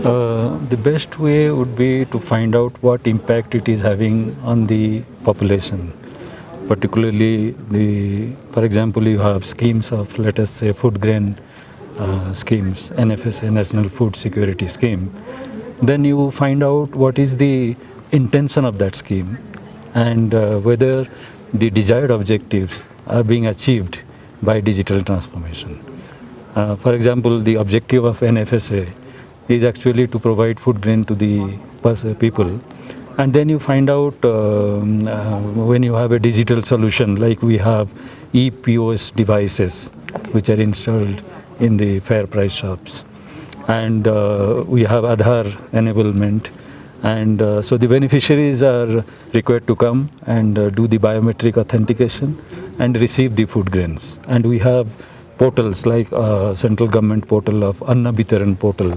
The best way would be to find out what impact it is having on the population. Particularly, for example, you have schemes of, let us say, food grain schemes, NFSA, National Food Security Scheme. Then you find out what is the intention of that scheme and whether the desired objectives are being achieved by digital transformation. For example, the objective of NFSA is actually to provide food grain to the people. And then you find out when you have a digital solution, like we have e-POS devices which are installed in the fair price shops. And we have Aadhaar enablement. And so the beneficiaries are required to come and do the biometric authentication and receive the food grains. And we have portals like central government portal of Anna Bitaran portal,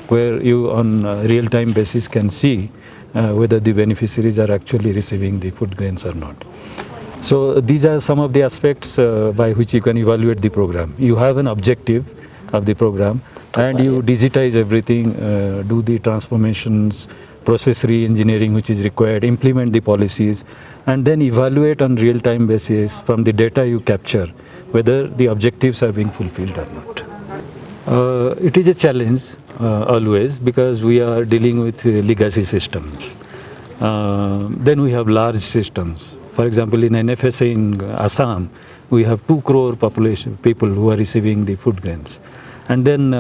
where you on a real-time basis can see whether the beneficiaries are actually receiving the food grains or not. So these are some of the aspects by which you can evaluate the program. You have an objective of the program and you digitize everything, do the transformations, process re-engineering which is required, implement the policies, and then evaluate on real-time basis from the data you capture whether the objectives are being fulfilled or not. It is a challenge always because we are dealing with legacy systems. Then we have large systems. For example, in NFSA in Assam, we have 2 crore population people who are receiving the food grains. And then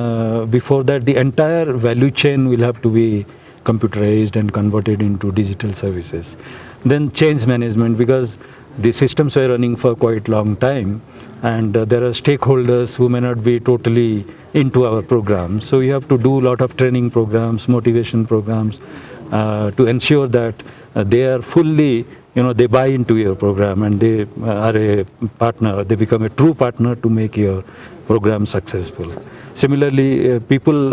before that, the entire value chain will have to be computerized and converted into digital services. Then change management, because the systems were running for quite long time and there are stakeholders who may not be totally into our program. So we have to do a lot of training programs, motivation programs to ensure that they are fully, they buy into your program and they are a partner, they become a true partner to make your program successful. Similarly, people,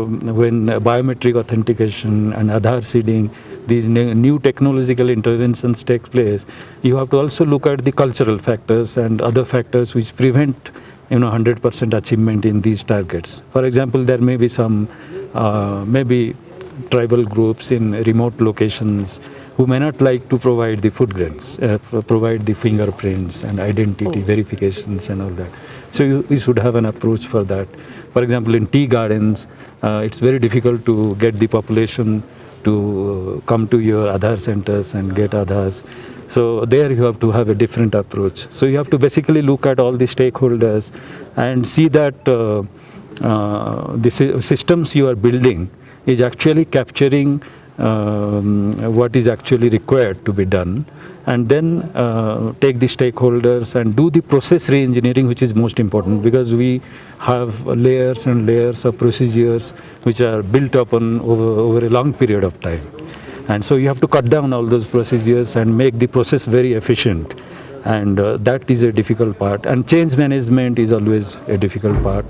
when biometric authentication and Aadhaar seeding, these new technological interventions take place, you have to also look at the cultural factors and other factors which prevent 100% achievement in these targets. For example, there may be some maybe tribal groups in remote locations who may not like to provide the food grains, provide the fingerprints and identity verifications and all that. So you should have an approach for that. For example, in tea gardens, it's very difficult to get the population to come to your Aadhaar centers and get Aadhaars. So there you have to have a different approach. So you have to basically look at all the stakeholders and see that the systems you are building is actually capturing what is actually required to be done, and then take the stakeholders and do the process re-engineering, which is most important, because we have layers and layers of procedures which are built up over a long period of time. And so you have to cut down all those procedures and make the process very efficient. And that is a difficult part. And change management is always a difficult part.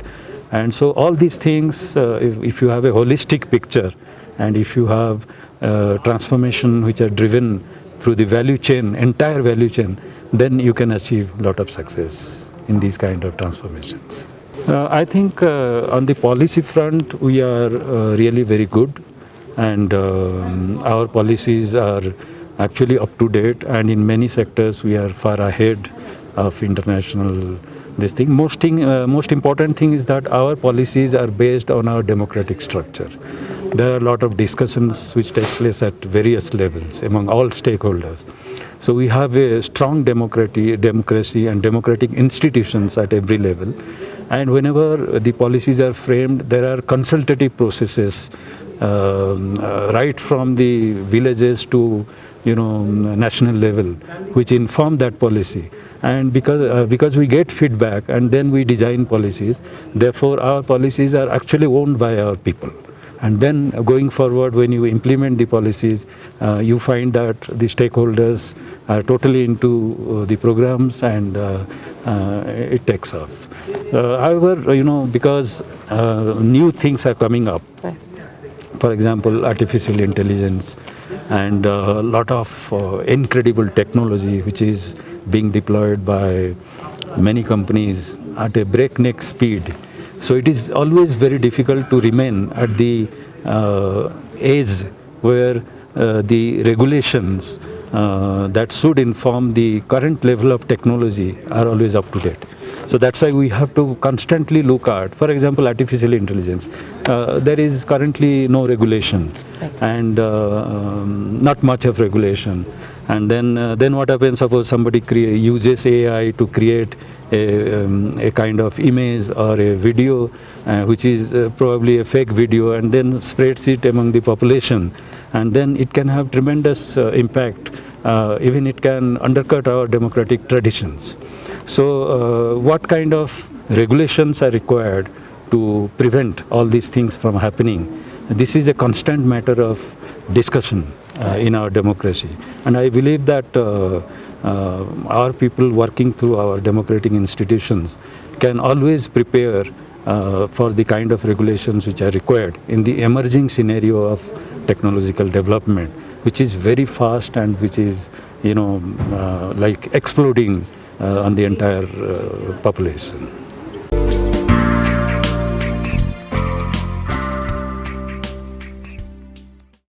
And so all these things, if you have a holistic picture, and if you have transformation which are driven through the value chain, entire value chain, then you can achieve a lot of success in these kind of transformations. I think on the policy front, we are really very good, and our policies are actually up to date, and in many sectors we are far ahead of international this thing. Most important thing is that our policies are based on our democratic structure. There are a lot of discussions which take place at various levels among all stakeholders. So we have a strong democracy and democratic institutions at every level. And whenever the policies are framed, there are consultative processes right from the villages to national level, which inform that policy. And because we get feedback and then we design policies, therefore our policies are actually owned by our people. And then going forward, when you implement the policies, you find that the stakeholders are totally into the programs, and it takes off. However, because new things are coming up, for example, artificial intelligence and a lot of incredible technology which is being deployed by many companies at a breakneck speed. So it is always very difficult to remain at the age where the regulations that should inform the current level of technology are always up to date. So that's why we have to constantly look at, for example, artificial intelligence. There is currently no regulation and not much of regulation. And then what happens? Suppose somebody uses AI to create a kind of image or a video, which is probably a fake video, and then spreads it among the population, and then it can have tremendous impact. Even it can undercut our democratic traditions. So what kind of regulations are required to prevent all these things from happening? This is a constant matter of discussion in our democracy. And I believe that our people working through our democratic institutions can always prepare for the kind of regulations which are required in the emerging scenario of technological development, which is very fast and which is, like exploding on the entire population.